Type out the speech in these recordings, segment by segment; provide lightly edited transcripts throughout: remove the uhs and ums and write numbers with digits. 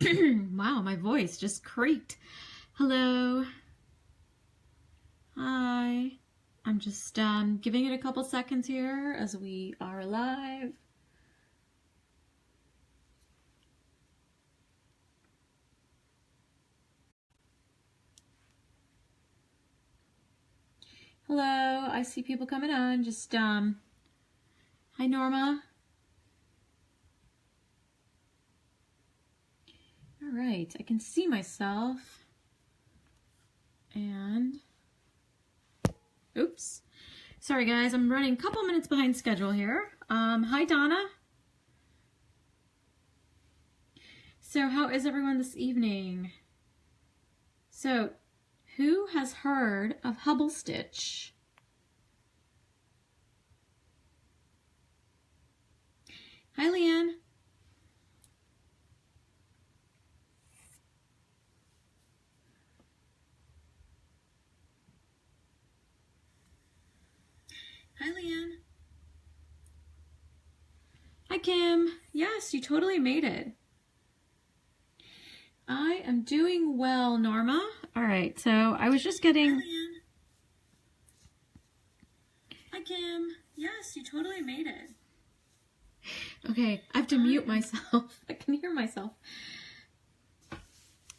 Wow, my voice just creaked. Hello. Hi. I'm just giving it a couple seconds here as we are live. Hello, I see people coming on. Just hi Norma. All right, I can see myself. And oops. Sorry guys, I'm running a couple minutes behind schedule here. Hi Donna. So how is everyone this evening? So who has heard of Hubble Stitch? Hi Leanne. Hi Leanne. Hi Kim. Yes, you totally made it. I am doing well, Norma. All right, so I was just getting... Hi Leanne. Hi Kim. Yes, you totally made it. Okay, I have to mute myself. I can hear myself.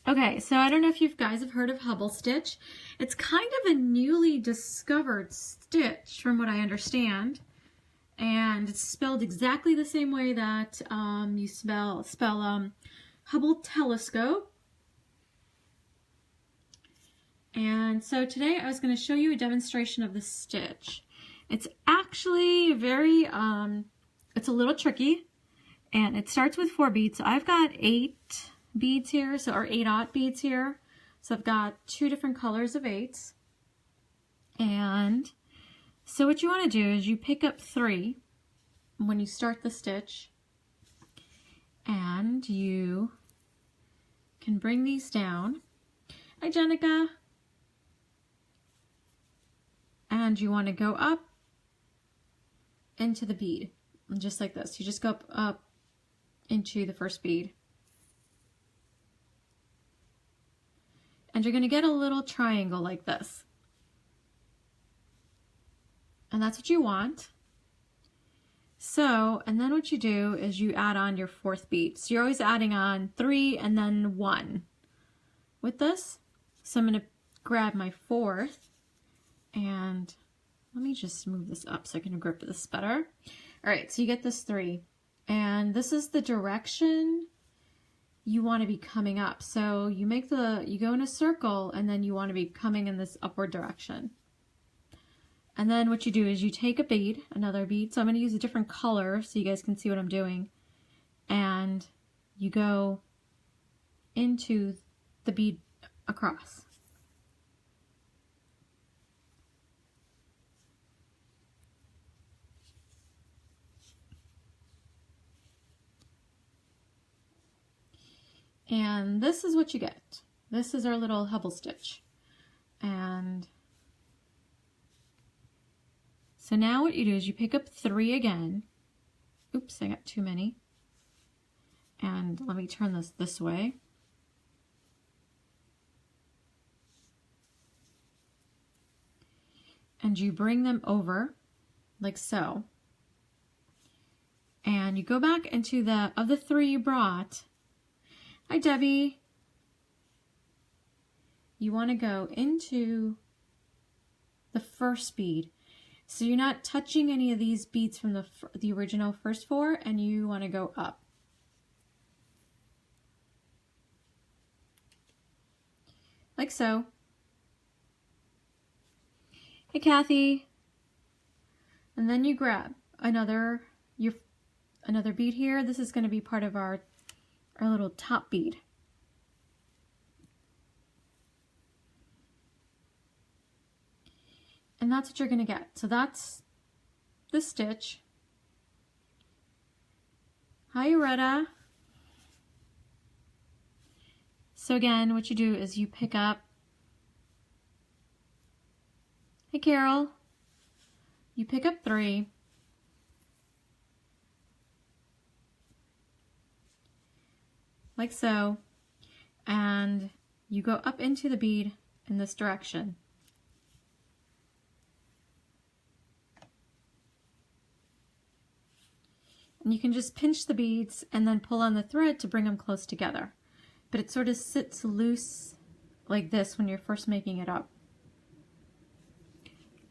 Okay, so I don't know if you guys have heard of Hubble Stitch. It's kind of a newly discovered stitch from what I understand. And it's spelled exactly the same way that you spell Hubble telescope. And so today I was going to show you a demonstration of the stitch. It's actually very, it's a little tricky, and it starts with 4 beads. So I've got 8 beads here, or 8/0 beads here. So I've got 2 different colors of 8s. And so what you want to do is you pick up 3 when you start the stitch, and you can bring these down. Hi Jenica. And you want to go up into the bead, just like this. You just go up into the first bead. And you're going to get a little triangle like this. And that's what you want. So, and then what you do is you add on your 4th bead. So you're always adding on 3 and then 1 with this. So I'm going to grab my 4th, and let me just move this up so I can grip this better. All right, so you get this 3, and this is the direction you want to be coming up. So you go in a circle, and then you want to be coming in this upward direction. And then what you do is you take a bead, another bead. So I'm going to use a different color so you guys can see what I'm doing. And you go into the bead across. And this is what you get. This is our little Hubble stitch. And so now what you do is you pick up 3 again. Oops, I got too many. And let me turn this way. And you bring them over like so. And you go back into of the 3 you brought. Hi Debbie. You want to go into the first bead. So you're not touching any of these beads from the original first 4, and you want to go up. Like so. Hey Kathy. And then you grab another bead here. This is going to be part of our little top bead. And that's what you're going to get. So that's the stitch. Hi, Retta. So again, what you do is you pick up. Hey, Carol. You pick up 3. Like so. and you go up into the bead in this direction. And you can just pinch the beads and then pull on the thread to bring them close together. But it sort of sits loose like this when you're first making it up.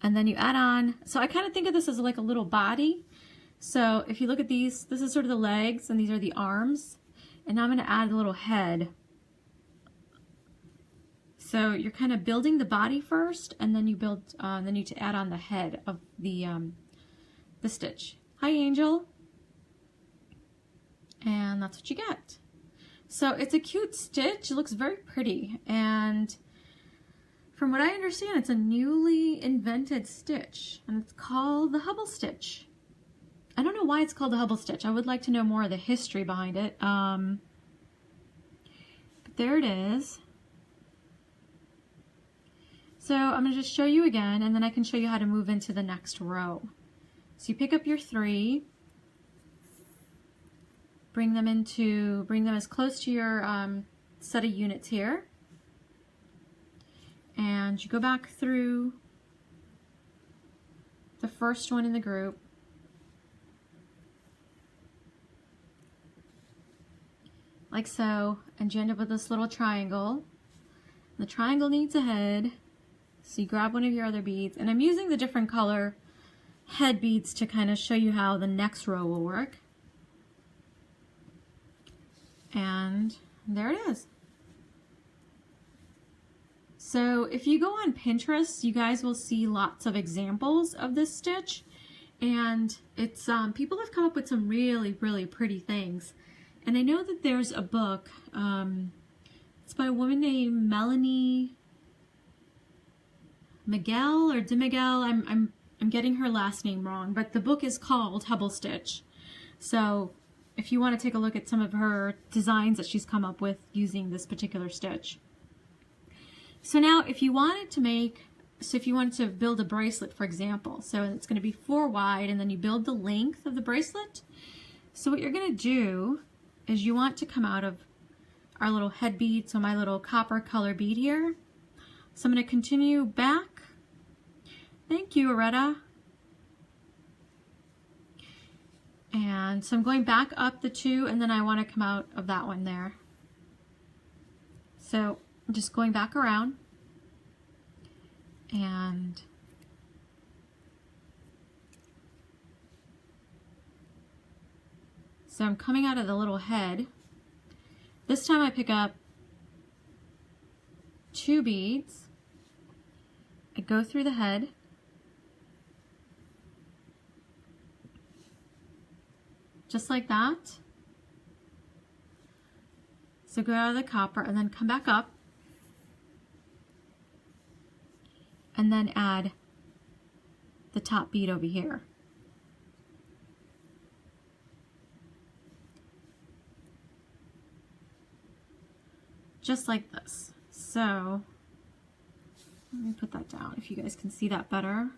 And then you add on, so I kind of think of this as like a little body. So if you look at these, this is sort of the legs and these are the arms. And now I'm going to add a little head. So you're kind of building the body first, and then you build, then you add on the head of the stitch. Hi, Angel. And that's what you get. So it's a cute stitch. It looks very pretty, and from what I understand, it's a newly invented stitch, and it's called the Hubble Stitch. I don't know why it's called the Hubble Stitch. I would like to know more of the history behind it. But there it is. So I'm going to just show you again, and then I can show you how to move into the next row. So you pick up your 3, bring them as close to your set of units here, and you go back through the first one in the group, like so, and you end up with this little triangle. The triangle needs a head, so you grab one of your other beads, and I'm using the different color head beads to kind of show you how the next row will work. And there it is. So if you go on Pinterest, you guys will see lots of examples of this stitch, and it's people have come up with some really, really pretty things. And I know that there's a book, it's by a woman named Melanie Miguel or De Miguel. I'm getting her last name wrong, but the book is called Hubble Stitch. So if you want to take a look at some of her designs that she's come up with using this particular stitch. So now if you wanted to build a bracelet, for example, so it's going to be 4 wide, and then you build the length of the bracelet. So what you're going to do is you want to come out of our little head bead, so my little copper color bead here. So I'm going to continue back. Thank you, Aretta. And so I'm going back up the 2, and then I want to come out of that one there. So I'm just going back around, and so I'm coming out of the little head. This time I pick up 2 beads, I go through the head, just like that. So go out of the copper and then come back up, and then add the top bead over here. Just like this. So let me put that down if you guys can see that better.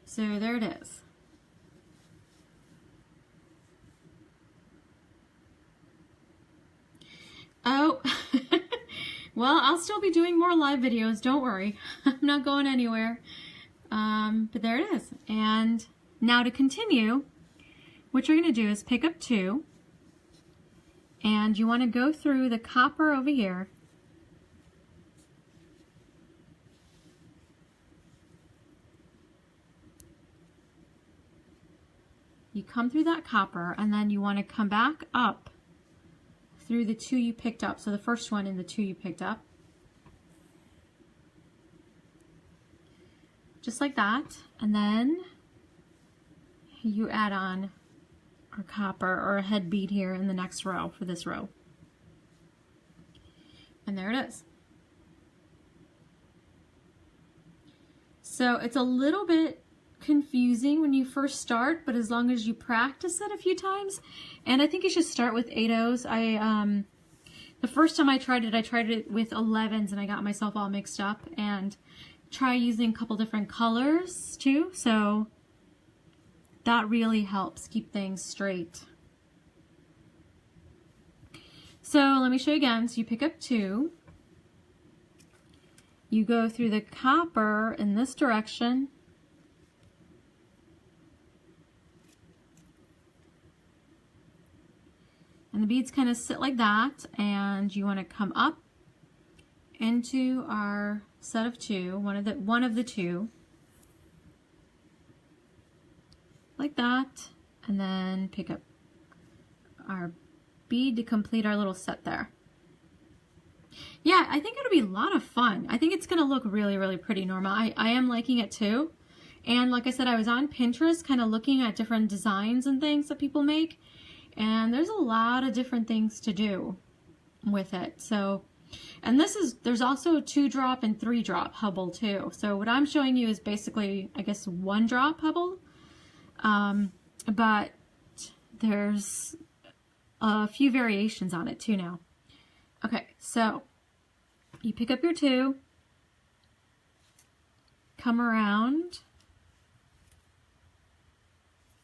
So there it is. Oh, well, I'll still be doing more live videos, don't worry. I'm not going anywhere. But there it is. And now to continue, what you're going to do is pick up 2, and you want to go through the copper over here. You come through that copper, and then you want to come back up through the 2 you picked up. So the first one in the 2 you picked up. Just like that. And then you add on our copper or a head bead here in the next row for this row. And there it is. So it's a little bit confusing when you first start, but as long as you practice it a few times, and I think you should start with 8/0s. The first time I tried it with 11s, and I got myself all mixed up. And try using a couple different colors too, so that really helps keep things straight. So let me show you again. So you pick up 2. You go through the copper in this direction. And the beads kind of sit like that, and you want to come up into our set of 2, one of the 2, like that, and then pick up our bead to complete our little set there. Yeah, I think it'll be a lot of fun. I think it's going to look really, really pretty, Norma. I am liking it too. And like I said, I was on Pinterest kind of looking at different designs and things that people make. And there's a lot of different things to do with it. So, and there's also a 2-drop and 3-drop Hubble too. So what I'm showing you is basically, I guess, 1-drop Hubble. But there's a few variations on it too now. Okay, so you pick up your 2, come around,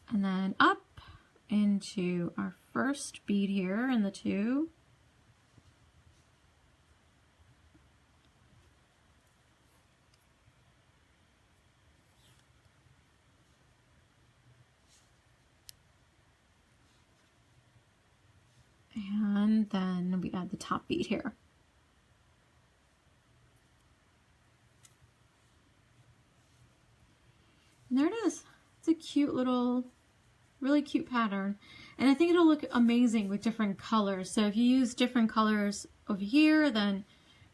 and then up into our first bead here in the 2. And then we add the top bead here. And there it is. It's a cute little, really cute pattern. And I think it'll look amazing with different colors. So if you use different colors over here, then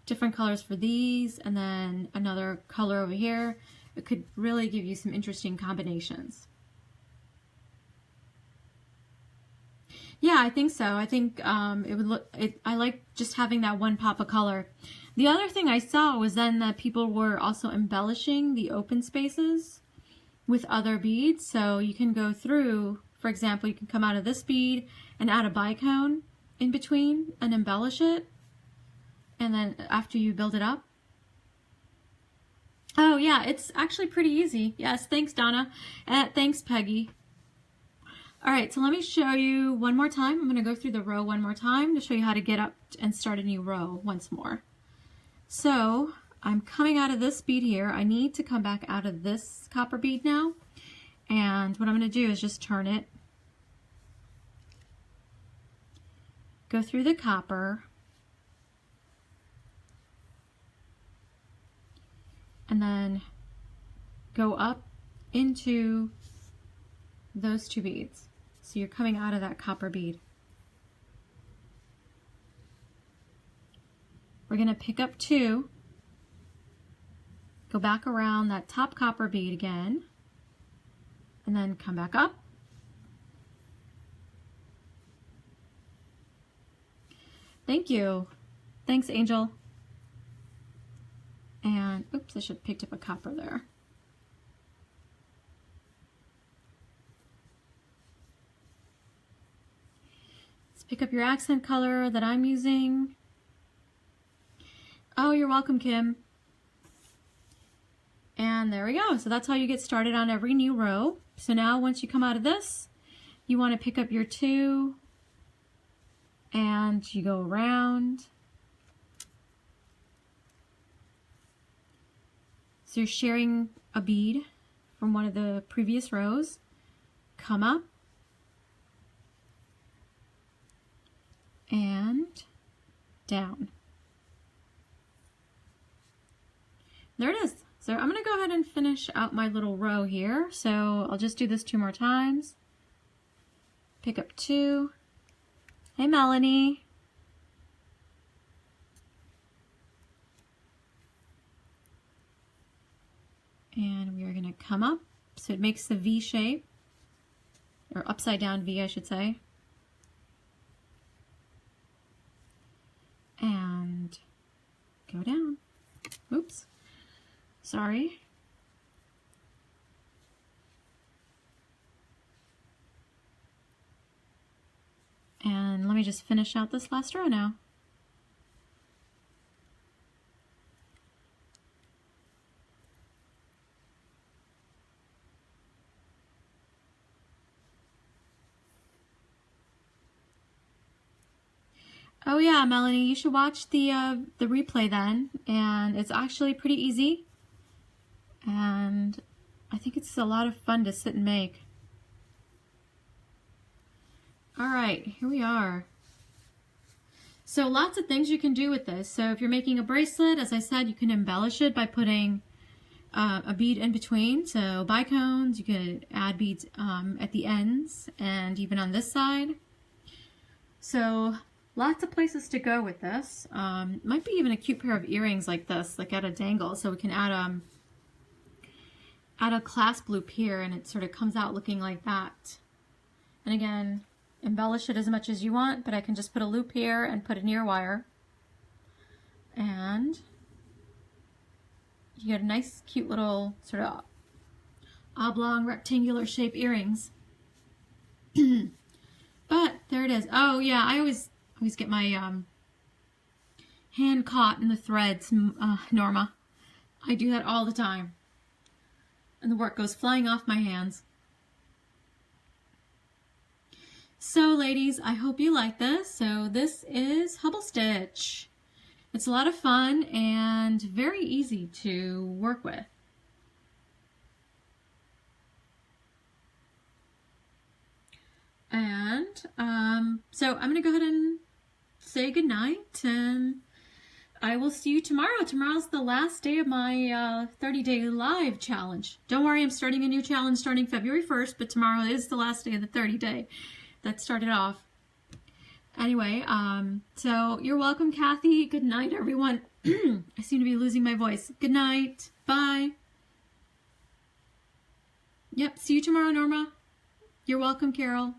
different colors for these, and then another color over here, it could really give you some interesting combinations. Yeah, I think so. I think it would look. I like just having that one pop of color. The other thing I saw was then that people were also embellishing the open spaces with other beads. So you can go through, for example, you can come out of this bead and add a bicone in between and embellish it. And then after you build it up. Oh yeah, it's actually pretty easy. Yes, thanks Donna. Thanks Peggy. All right, so let me show you one more time. I'm going to go through the row one more time to show you how to get up and start a new row once more. So I'm coming out of this bead here. I need to come back out of this copper bead now. And what I'm going to do is just turn it, go through the copper, and then go up into those 2 beads. So you're coming out of that copper bead. We're going to pick up 2, go back around that top copper bead again, and then come back up. Thank you. Thanks, Angel. And, oops, I should have picked up a copper there. Pick up your accent color that I'm using. Oh, you're welcome, Kim. And there we go. So that's how you get started on every new row. So now once you come out of this, you want to pick up your 2 and you go around. So you're sharing a bead from one of the previous rows. Come up. And down. There it is. So I'm going to go ahead and finish out my little row here. So I'll just do this 2 more times. Pick up 2. Hey, Melanie. And we are going to come up. So it makes the V shape, or upside down V, I should say. And go down. Oops. Sorry. And let me just finish out this last row now. Oh yeah, Melanie, you should watch the replay then, and it's actually pretty easy, and I think it's a lot of fun to sit and make. All right, here we are. So lots of things you can do with this. So if you're making a bracelet, as I said, you can embellish it by putting a bead in between. So bicones, you could add beads at the ends and even on this side. So lots of places to go with this. Might be even a cute pair of earrings like this, like at a dangle. So we can add a clasp loop here, and it sort of comes out looking like that. And again, embellish it as much as you want, but I can just put a loop here and put an ear wire. And you get a nice, cute little sort of oblong, rectangular shape earrings. But there it is. Oh yeah, I always get my hand caught in the threads, Norma. I do that all the time. And the work goes flying off my hands. So ladies, I hope you like this. So this is Hubble Stitch. It's a lot of fun and very easy to work with. And so I'm going to go ahead and say goodnight, and I will see you tomorrow. Tomorrow's the last day of my 30-day live challenge. Don't worry, I'm starting a new challenge starting February 1st, but tomorrow is the last day of the 30-day. That started off. Anyway, so you're welcome, Kathy. Good night, everyone. I seem to be losing my voice. Good night. Bye. Yep, see you tomorrow, Norma. You're welcome, Carol.